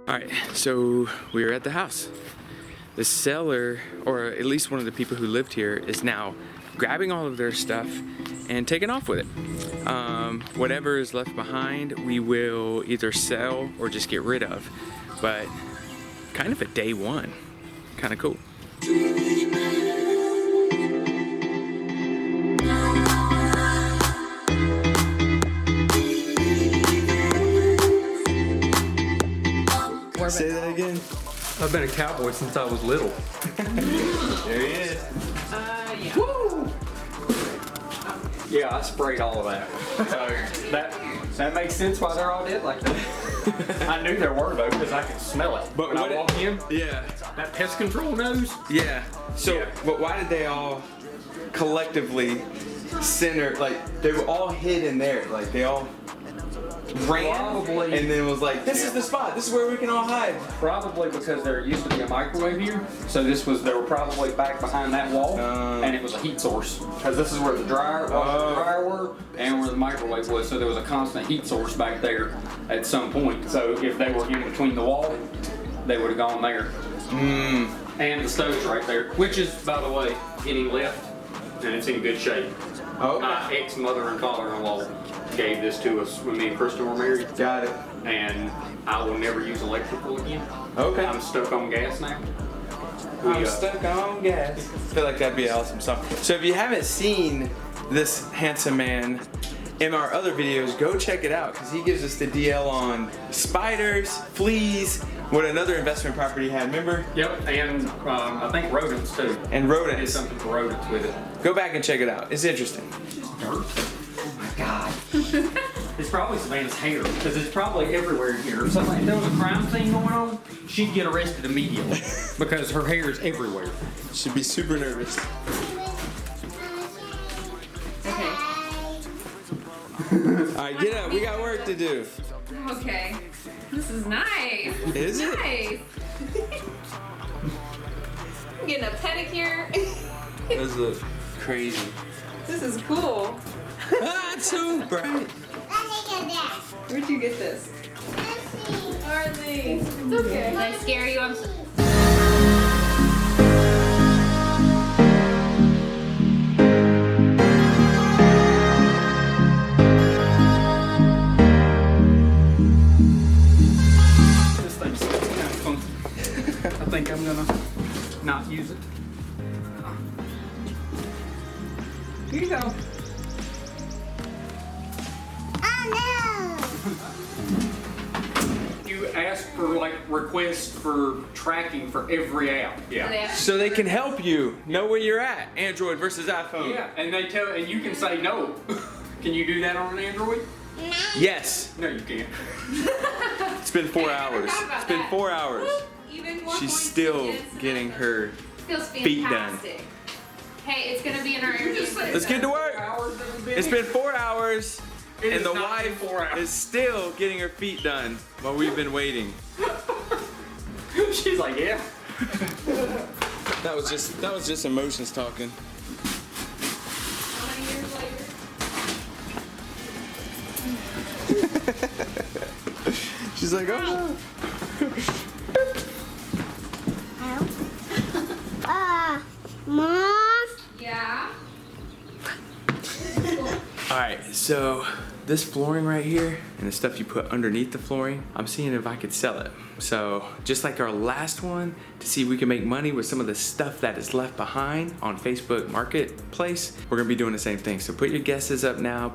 Alright, so we're at the house. The seller, or at least one of the people who lived here, is now grabbing all of their stuff and taking off with it. Whatever is left behind, we will either sell or just get rid of. But kind of a day one. Kind of cool. Say that again. I've been a cowboy since I was little. There he is. Yeah. Woo! Yeah, I sprayed all of that. So that makes sense why they're all dead like that. I knew there were though because I could smell it. But when I walked in, yeah, that pest control nose. yeah. So, Yeah. but why did they all collectively center? Like they were all hid in there. Like they all ran, Probably. and then was like, "This is the spot. This is where we can all hide." Probably because there used to be a microwave here, so they were probably back behind that wall, and it was a heat source. Because this is where the dryer were, and where the microwave was, so there was a constant heat source back there at some point. So if they were in between the wall, they would have gone there. And the stove's right there, which is, by the way, getting left, and it's in good shape. Oh, My ex-mother and father-in-law gave this to us when me and Krista were married. got it. And I will never use electrical again. Okay. I'm stuck on gas now. I'm stuck on gas. I feel like that'd be an awesome song. So if you haven't seen this handsome man in our other videos, go check it out because he gives us the DL on spiders, fleas, what another investment property had, remember? Yep, and I think rodents too. And I did rodents. something for rodents with it. Go back and check it out. It's interesting. Dirt. Oh my god. It's probably Savannah's hair, because it's probably everywhere in here. If there was a crime scene going on, she'd get arrested immediately because her hair is everywhere. Should be super nervous. Okay. Alright, get up. We got work to do. Okay. This is nice. Is it? Nice. I'm getting a pedicure. Those look crazy. This is cool. Ah, it's so bright. Where'd you get this? Hardly. It's okay. Did I scare you? I'm so This thing's kind of funky. I think I'm gonna not use it. Here you go. You ask for like requests for tracking for every app. Yeah. So they can help you know where you're at. Android versus iPhone. Yeah, and you can say no. Can you do that on an Android? Yes. No, you can't. It's been 4 hours. It's been 4 hours. Even She's still getting her feels feet done. fantastic. Hey, it's gonna be in our Airbnb. Let's get to work. It's been 4 hours, It and has the not been wife 4 hours. is still getting her feet done while we've been waiting. She's like, yeah. That was just emotions talking. How many years later? She's like, oh no. Mom? Yeah. Alright, so this flooring right here and the stuff you put underneath the flooring, I'm seeing if I could sell it. So just like our last one, to see if we can make money with some of the stuff that is left behind on Facebook Marketplace, we're gonna be doing the same thing. So put your guesses up now.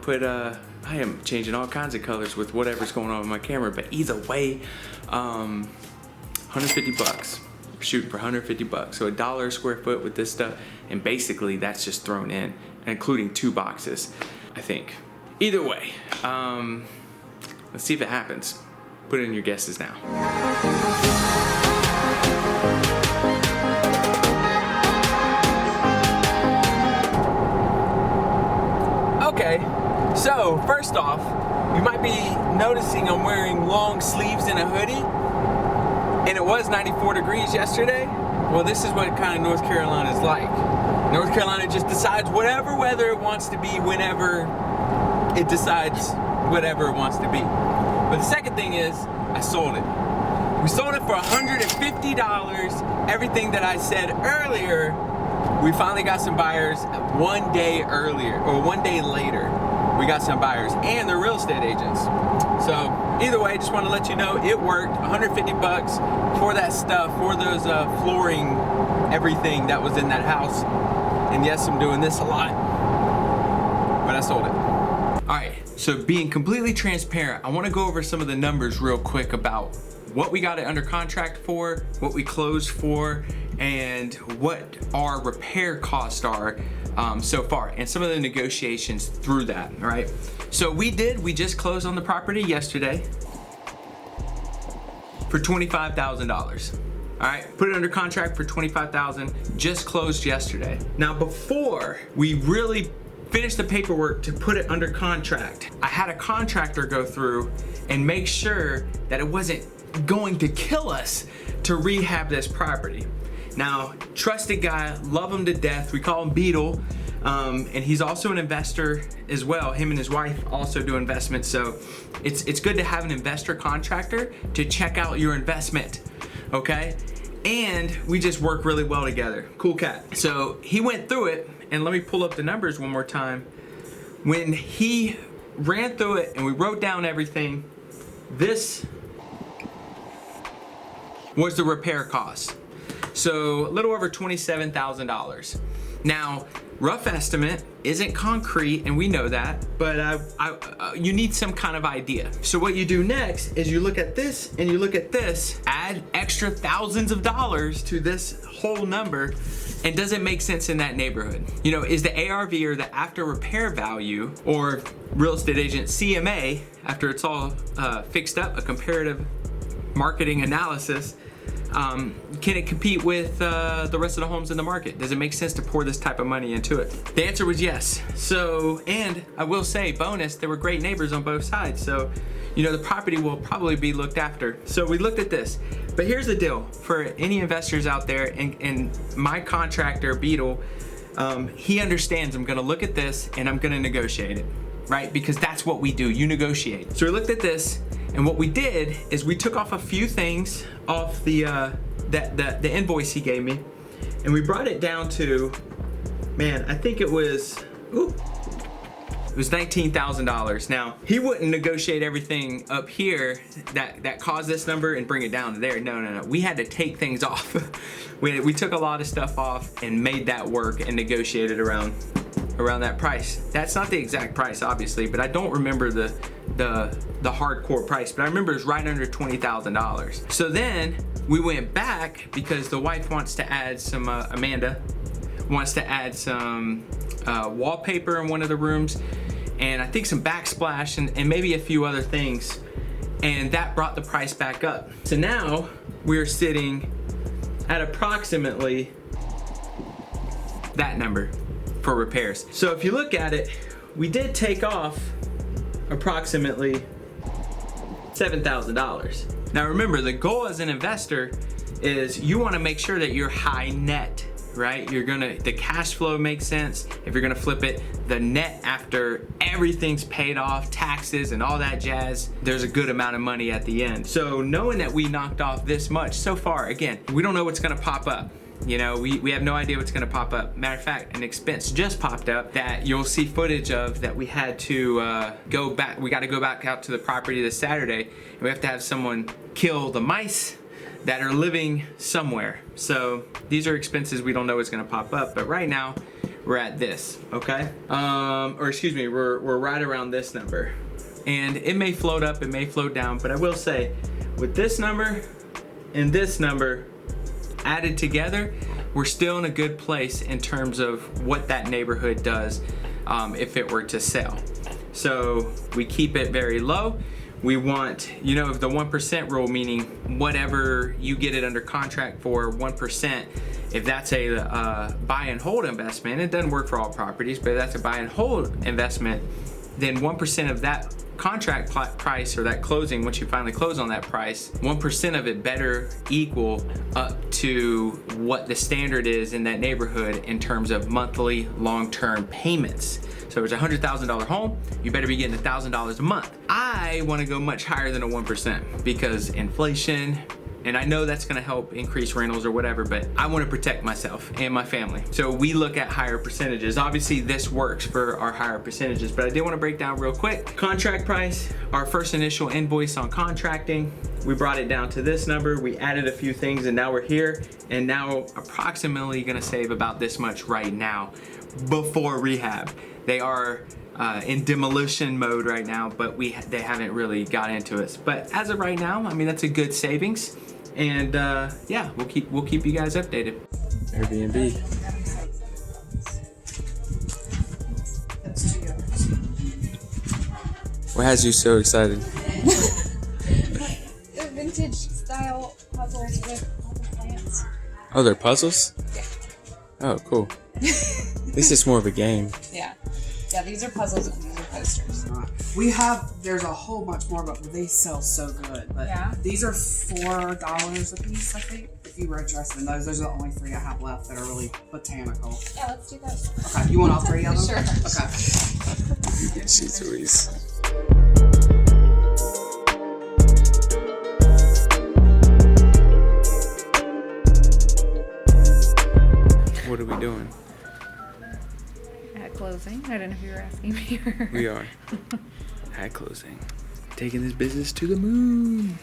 I am changing all kinds of colors with whatever's going on with my camera, but either way, 150 bucks. Shooting for 150 bucks. So $1 a square foot with this stuff, and basically that's just thrown in, including 2 boxes, I think. Either way, let's see if it happens. Put in your guesses now. Okay, so first off, you might be noticing I'm wearing long sleeves and a hoodie, and it was 94 degrees yesterday. Well, this is what kind of North Carolina is like. North Carolina just decides whatever weather it wants to be whenever it decides whatever it wants to be. But the second thing is, I sold it. We sold it for $150. Everything that I said earlier, we finally got some buyers 1 day earlier, or 1 day later. We got some buyers, and they're real estate agents. So either way, just want to let you know it worked. 150 bucks for that stuff, for those flooring, everything that was in that house. And yes, I'm doing this a lot, but I sold it. All right, so being completely transparent, I want to go over some of the numbers real quick about what we got it under contract for, what we closed for, and what our repair costs are so far, and some of the negotiations through that, all right? So we just closed on the property yesterday for $25,000. All right, put it under contract for $25,000, just closed yesterday. Now, before we really finished the paperwork to put it under contract, I had a contractor go through and make sure that it wasn't going to kill us to rehab this property. Now, trusted guy, love him to death. We call him Beetle, and he's also an investor as well. Him and his wife also do investments, so it's good to have an investor contractor to check out your investment, okay? And we just work really well together. Cool cat. So he went through it, and let me pull up the numbers one more time. When he ran through it and we wrote down everything, this was the repair cost. So a little over $27,000. Now, rough estimate isn't concrete, and we know that, but you need some kind of idea. So what you do next is you look at this and you look at this, add extra thousands of dollars to this whole number, and does it make sense in that neighborhood? You know, is the ARV, or the after repair value, or real estate agent CMA, after it's all fixed up, a comparative marketing analysis, can it compete with the rest of the homes in the market? Does it make sense to pour this type of money into it? The answer was yes. So, and I will say, bonus, there were great neighbors on both sides. So, you know, the property will probably be looked after. So we looked at this. But here's the deal for any investors out there, and my contractor, Beetle, he understands I'm gonna look at this and I'm gonna negotiate it, right? Because that's what we do, you negotiate. So we looked at this, and what we did is we took off a few things off the invoice he gave me, and we brought it down to, man, I think it was $19,000. Now, he wouldn't negotiate everything up here that caused this number and bring it down to there. No. We had to take things off. we took a lot of stuff off and made that work and negotiated around that price. That's not the exact price, obviously, but I don't remember the hardcore price, but I remember it's right under $20,000. So then we went back because the wife wants to add some, Amanda wants to add some wallpaper in one of the rooms, and I think some backsplash and maybe a few other things, and that brought the price back up. So now we're sitting at approximately that number for repairs. So if you look at it, we did take off approximately $7,000. Now remember, the goal as an investor is you want to make sure that you're high net, right? The cash flow makes sense. If you're gonna flip it, the net after everything's paid off, taxes and all that jazz, there's a good amount of money at the end. So knowing that we knocked off this much so far, again, we don't know what's gonna pop up. You know, we have no idea what's gonna pop up. Matter of fact, an expense just popped up that you'll see footage of, that we had to go back. We got to go back out to the property this Saturday, and we have to have someone kill the mice that are living somewhere. So these are expenses we don't know what's gonna pop up, but right now we're at this, okay? Or excuse me, we're right around this number. And it may float up, it may float down, but I will say, with this number and this number added together, we're still in a good place in terms of what that neighborhood does if it were to sell. So we keep it very low. We want, you know, the 1% rule, meaning whatever you get it under contract for, 1%, if that's a buy and hold investment, it doesn't work for all properties, but if that's a buy and hold investment, then 1% of that contract price, or that closing, once you finally close on that price, 1% of it better equal up to what the standard is in that neighborhood in terms of monthly long-term payments. So if it's a $100,000 home, you better be getting $1,000 a month. I want to go much higher than a 1% because inflation, And I know that's gonna help increase rentals or whatever, but I wanna protect myself and my family. So we look at higher percentages. Obviously this works for our higher percentages, but I did wanna break down real quick. Contract price, our first initial invoice on contracting, we brought it down to this number, we added a few things, and now we're here, and now approximately gonna save about this much right now before rehab. They are in demolition mode right now, but they haven't really got into it. But as of right now, I mean, that's a good savings. And yeah, we'll keep you guys updated. Airbnb. What has you so excited? The vintage style puzzles with all the plants. Oh, they're puzzles? Yeah. Oh, cool. This is more of a game. Yeah. Yeah, these are puzzles and these are posters. There's a whole bunch more, but they sell so good. But Yeah. these are $4 a piece, I think. If you were interested in those are the only 3 I have left that are really botanical. Yeah, let's do those. Okay, you want all 3 of them? Sure. Okay. She's Louise. What are we doing? At closing, I don't know if you were asking me or... We are at closing, taking this business to the moon.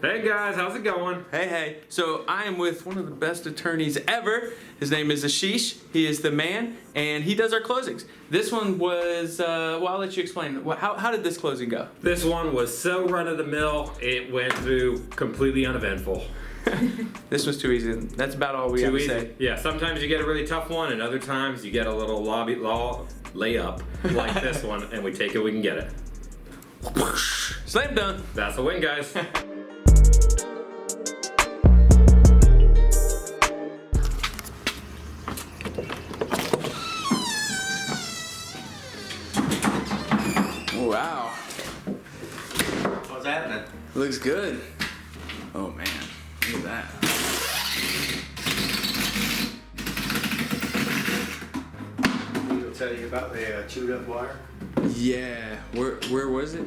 Hey guys, how's it going? Hey. So I am with one of the best attorneys ever. His name is Ashish. He is the man, and he does our closings. This one was, well, I'll let you explain. How did this closing go? This one was so run-of-the-mill, it went through completely uneventful. This was too easy. That's about all we have Too to easy. say. Yeah, sometimes you get a really tough one, and other times you get a little law layup like this one, and we take it, we can get it. Slam dunk. That's a win, guys. Wow. What's happening? Looks good. Oh man, look at that. He'll tell you about the chewed up wire. Yeah. Where was it?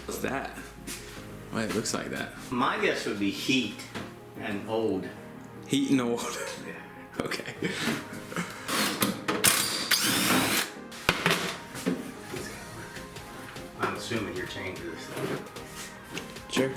What's that? Well, it looks like that. My guess would be heat and old. Heat and old. Yeah. Okay. I'm assuming you're changing this. Sure.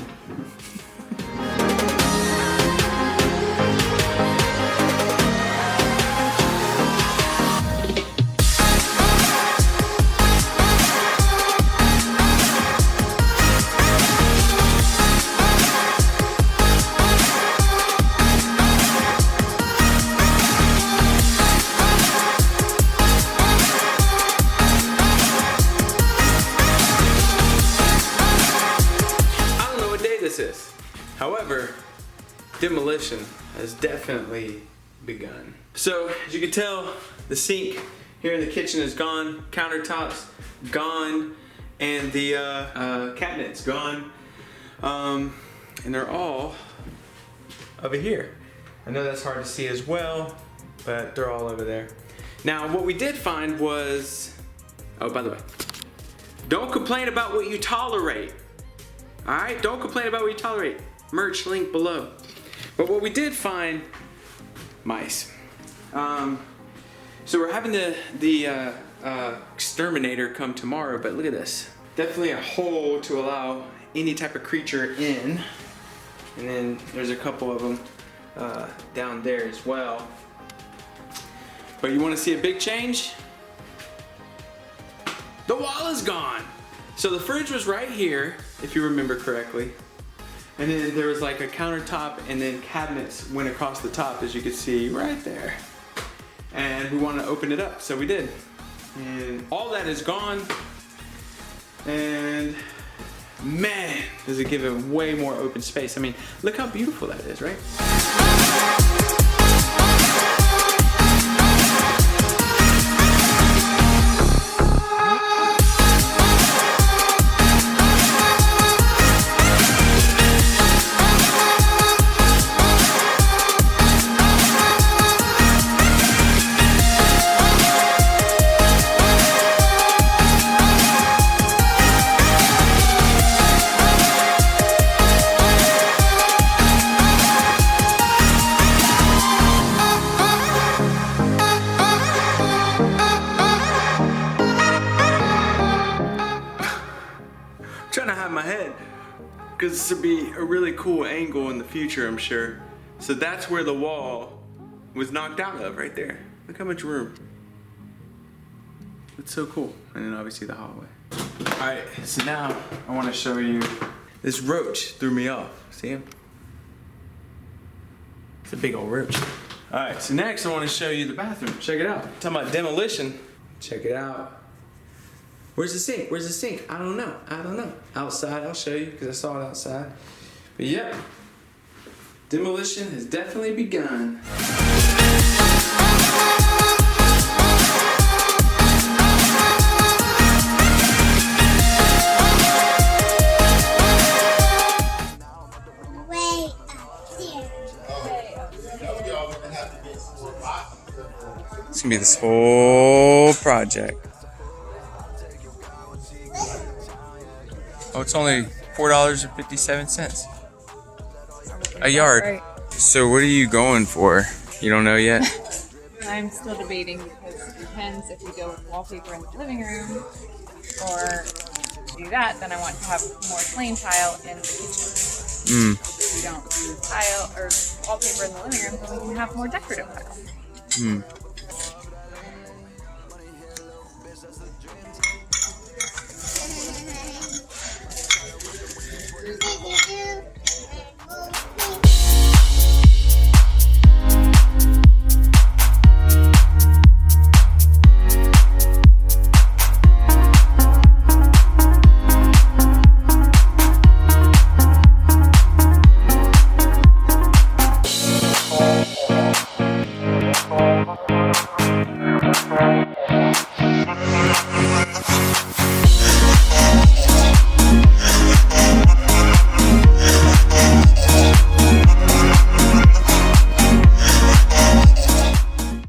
However, demolition has definitely begun. So, as you can tell, the sink here in the kitchen is gone, countertops gone, and the cabinets gone. And they're all over here. I know that's hard to see as well, but they're all over there. Now, what we did find was, oh, by the way, don't complain about what you tolerate. All right, don't complain about what you tolerate. Merch link below. But what we did find, mice. So we're having the exterminator come tomorrow, but look at this. Definitely a hole to allow any type of creature in. And then there's a couple of them down there as well. But you want to see a big change? The wall is gone. So the fridge was right here, if you remember correctly. And then there was like a countertop and then cabinets went across the top, as you can see right there. And we wanted to open it up, so we did. And all that is gone. And man, does it give it way more open space. I mean, look how beautiful that is, right? I'm trying to hide my head because this would be a really cool angle in the future, I'm sure. So that's where the wall was knocked out of, right there. Look how much room. It's so cool. And then obviously the hallway. All right, so now I want to show you. This roach threw me off. See him? It's a big old roach. All right, so next I want to show you the bathroom. Check it out. Talking about demolition. Check it out. Where's the sink? Where's the sink? I don't know. I don't know. Outside, I'll show you because I saw it outside. But yep, demolition has definitely begun. It's gonna be this whole project. Oh, it's only $4.57 a yard. Right. So what are you going for? You don't know yet? I'm still debating because it depends if we go with wallpaper in the living room or do that, then I want to have more plain tile in the kitchen. If we don't do tile or wallpaper in the living room, then we can have more decorative tile.